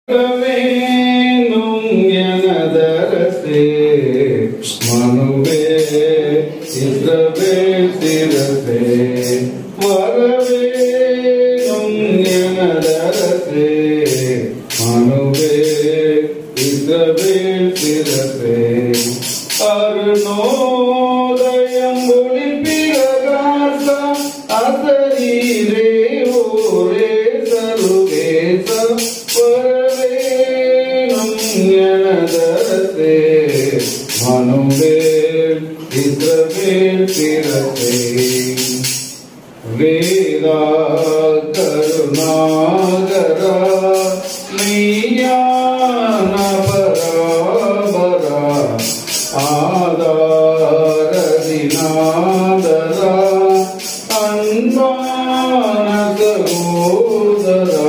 வேணும் எனதரசே மனுவே இஸ்ரவேல் சிரசே வரவேணும் எனதரசே மனுவே இஸ்ரவேல் சிரசே அருணோதயம் ஒளி பிரகாசம் அசரீரே ஓரே சருகேச எனதரசே மனுவேல் இஸ்ரவேல் சிரசே வேதா கருணாகரா மெய்ஞான பராபரா ஆதாரதிநாதரா அன்பான சகோதரா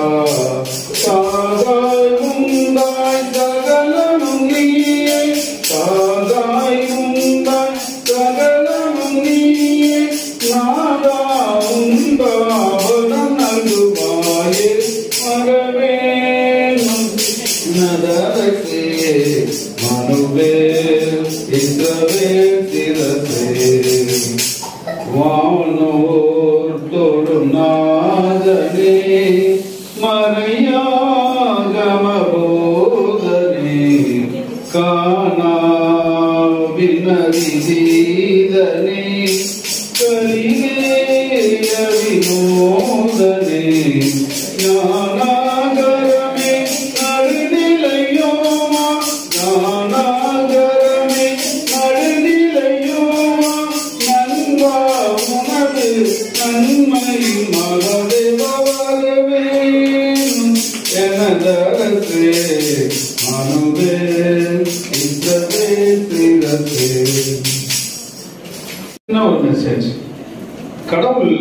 மனுவேல் இஸ்ரவேல் சிரசே வானோர் தொடும் நாதனே மறையாகம போதனே காணாவினரிசீதனே கலிகேய வினோதனே ஞானாகரமே நடுநிலையோமா ஞானாகரமே நடுநிலையோமா நன்வா உனது நன்மையின் மகளே வரவேணும் எனதரசே மனுவேல் இஸ்ரவேல் சிரசே. என்ன ஒரு மெசேஜ், கடவுள்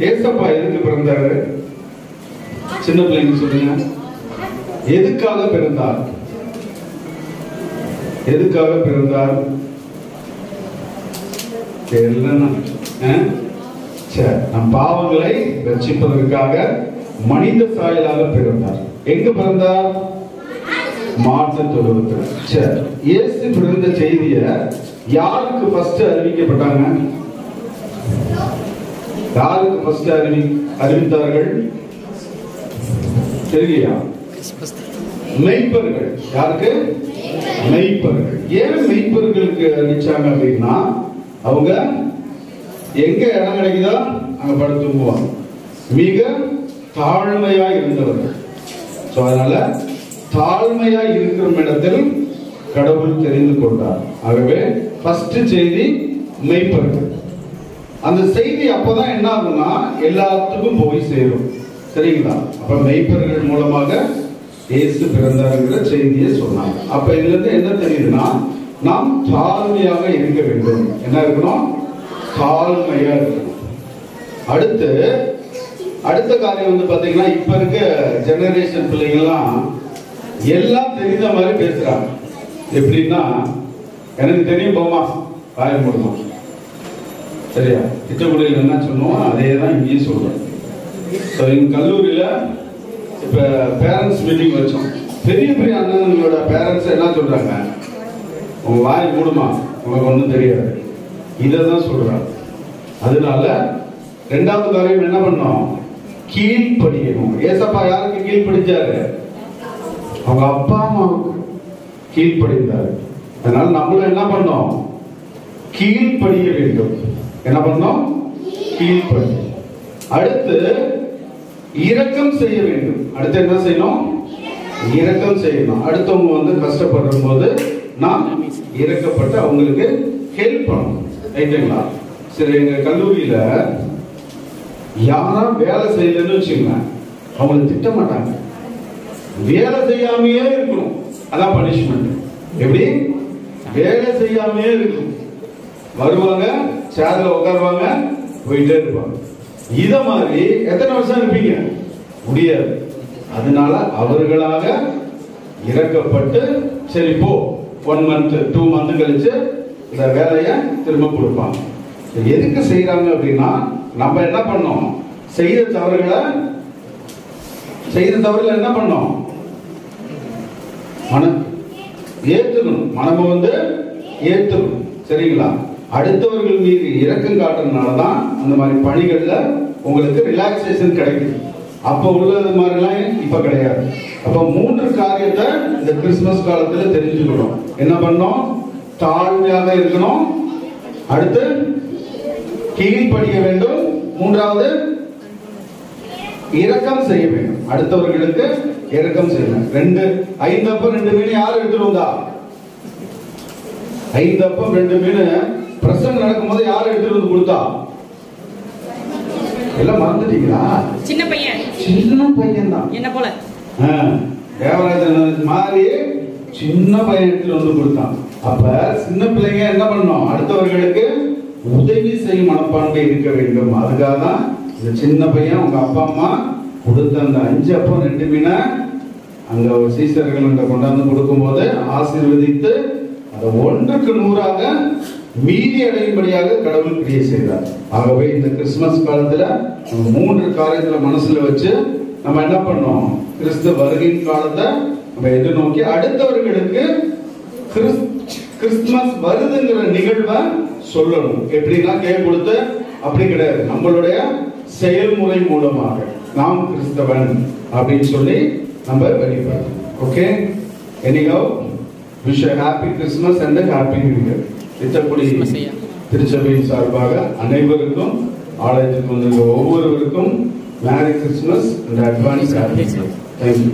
ஏசப்பா எதுக்கு பிறந்தாரு? சின்ன பிள்ளைங்க சொல்லுங்க, எதுக்காக பிறந்தார்? எதுக்காக பிறந்தார்? தெரியலன்னா நம் பாவங்களை ரட்சிப்பதற்காக மனித சாயலாக பிறந்தார். எங்க பிறந்தார்? மாட்டு தொழுவத்தில். சரி, இயேசு பிறந்த செய்திய யாருக்கு ஃபர்ஸ்ட் அறிவிக்கப்பட்டாங்க? யாருக்கு ஃபர்ஸ்ட் அறிவித்தார்கள்? தெரியலையா? மெய்ப்பர்கள். யாருக்கு? மெய்ப்பர்கள். ஏன் மெய்ப்பர்களுக்கு அறிவிச்சாங்க அப்படின்னா, அவங்க எங்க இடம் கிடைக்குதோ அங்க படுத்துக்குவாங்க. மிக தாழ்மையா இருந்தவர்கள். அதனால தாழ்மையா இருக்கிற இடத்தில் கடவுள் தெரிந்து கொண்டார். ஆகவே ஃபர்ஸ்ட் செய்தி மெய்ப்பர்கள். அந்த செய்தி அப்பதான் என்ன ஆகும்னா எல்லாத்துக்கும் போய் சேரும். சரிங்களா? அப்ப மெய்ப்பர்கள் மூலமாக இயேசு பிறந்தாருங்கிற செய்தியை சொன்னாங்க. அப்ப இதுல இருந்து என்ன தெரியுதுன்னா, நாம் தாழ்மையாக இருக்க வேண்டும். என்ன இருக்கணும்? தாழ்மையா இருக்கணும். அடுத்த காரியம் வந்து பாத்தீங்கன்னா, இப்ப இருக்க ஜெனரேஷன் பிள்ளைங்கள்லாம் எல்லாம் தெரிந்த மாதிரி பேசுறாங்க. எப்படின்னா, எனக்கு தெரியும் போமா, வாய மூடுமா, சரியா? திட்டக்குடியில் என்ன சொன்னோம் அதே தான் இங்கேயும் சொல்றோம். எங்க கல்லூரியில இப்ப பேரண்ட்ஸ் மீட்டிங் வச்சோம். பெரிய பெரிய அண்ணனங்களோட பேரண்ட்ஸ் என்ன சொல்றாங்க? உங்க வாய் மூடுமா, உங்களுக்கு ஒன்றும் தெரியாது, இதான் சொல்றாங்க. அதனால ரெண்டாவது காரியம் என்ன பண்ணோம்? கீழ்ப்படியணும். ஏசப்பா யாருக்கு கீழ்ப்படிச்சாரு? அவங்க அப்பா அம்மாவுக்கு கீழ்ப்படிந்தாரு. அதனால நம்மளும் என்ன பண்ணோம்? கீழ்ப்படிய வேண்டும். என்ன பண்ணோம்? கீழ்ப்படி. அடுத்து இரக்கம் செய்ய வேண்டும். அடுத்து என்ன செய்யணும்? இரக்கம் செய்யணும். அடுத்தவங்க வந்து கஷ்டப்படுற போது நாம் இரக்கப்பட்டு அவங்களுக்கு ஹெல்ப் பண்ணணும். ரைட்டுங்களா? சரி, எங்க கல்லூரியில யாரா வேலை செய்யலன்னு வச்சுங்க, அவங்களை திட்ட மாட்டாங்க. வேலை செய்யாமையே இருக்கணும், அதான் பனிஷ்மெண்ட். எப்படி? வேலை செய்யாமையே இருக்கணும். வருவாங்க, சேர்ல உட்காருவாங்க, போயிட்டே இருப்பாங்க. இத மாதிரி எத்தனை வருஷம் இருப்பீங்க? முடியாது. அதனால அவர்களாக இறக்கப்பட்டு, சரி போ, 1 month 2 month கழிச்சு இந்த வேலையை திரும்ப கொடுப்பாங்க. எதுக்கு செய்யறாங்க அப்படின்னா, நம்ம என்ன பண்ணோம்? செய்த தவறுகளை என்ன பண்ணோம்? ஏத்துக்கணும், மனம வந்து ஏத்துக்கணும். சரிங்களா? அடுத்தவர்கள் மீது இரக்கம் காட்டுறதுனாலதான் அந்த மாதிரி பணிகள்ல உங்களுக்கு ரிலாக்ஸேஷன் கிடைக்குது. அப்ப உள்ளது மாதிரிலாம் இப்ப கிடையாது. அப்ப 3 காரியத்தை இந்த கிறிஸ்துமஸ் காலத்துல தெரிஞ்சுக்கணும். என்ன பண்ணோம்? தாழ்மையாக இருக்கணும், அடுத்து கீழ்ப்படிய வேண்டும், 3வது இரக்கம் செய்ய வேண்டும், அடுத்தவர்களுக்கு இரக்கம் செய்யணும். 5 அப்பம் 2 மீன் யார் எடுத்துட்டு வந்தா? 5 அப்பம் 2 மீன் பிரசங்கம் நடக்கும் போது யார் எடுத்துட்டு வந்து கொடுத்தா? எல்லாம் மறந்துட்டீங்களா? சின்ன பையன் தான் என்ன போல தேவராஜன் மாதிரி சின்ன பையன் எடுத்துட்டு வந்து கொடுத்தான். அப்ப சின்ன பிள்ளைங்க என்ன பண்ணணும்? அடுத்தவர்களுக்கு உதவி செய்யும் மனப்பான்மை இருக்க வேண்டும். அதுக்காக தான் இந்த சின்ன பையன் உங்க அப்பா அம்மா கொடுத்த அந்த 5 அப்பம் 2 மீனை அங்க சீசர்கள் கொண்டாந்து கொடுக்கும் போது ஆசீர்வதித்து அதை 1க்கு 100ஆக மீதி அடையும்படியாக கடவுள் கிரியை செய்தார். ஆகவே இந்த கிறிஸ்துமஸ் காலத்துல 3 காரியங்களை மனசுல வச்சு நம்ம என்ன பண்ணோம்? கிறிஸ்து வருகையின் காலத்தை நம்ம எதிர்நோக்கி அடுத்தவர்களுக்கு கிறிஸ்துமஸ் வருதுங்கிற நிகழ்வை சொல்லணும். எப்படின்னா கேக் கொடுத்து அப்படி கிடையாது, நம்மளுடைய செயல்முறை மூலமாக நாம் கிறிஸ்தவன் அப்படின்னு சொல்லி நம்ம வெளிப்படுத்தணும். Okay, anyhow wish a happy Christmas and a happy New Year. இத்தக்குடி திருச்சபையின் சார்பாக அனைவருக்கும், ஆலயத்திற்கு வந்திருக்கிற ஒவ்வொருவருக்கும் merry Christmas and advance happy. Thank you.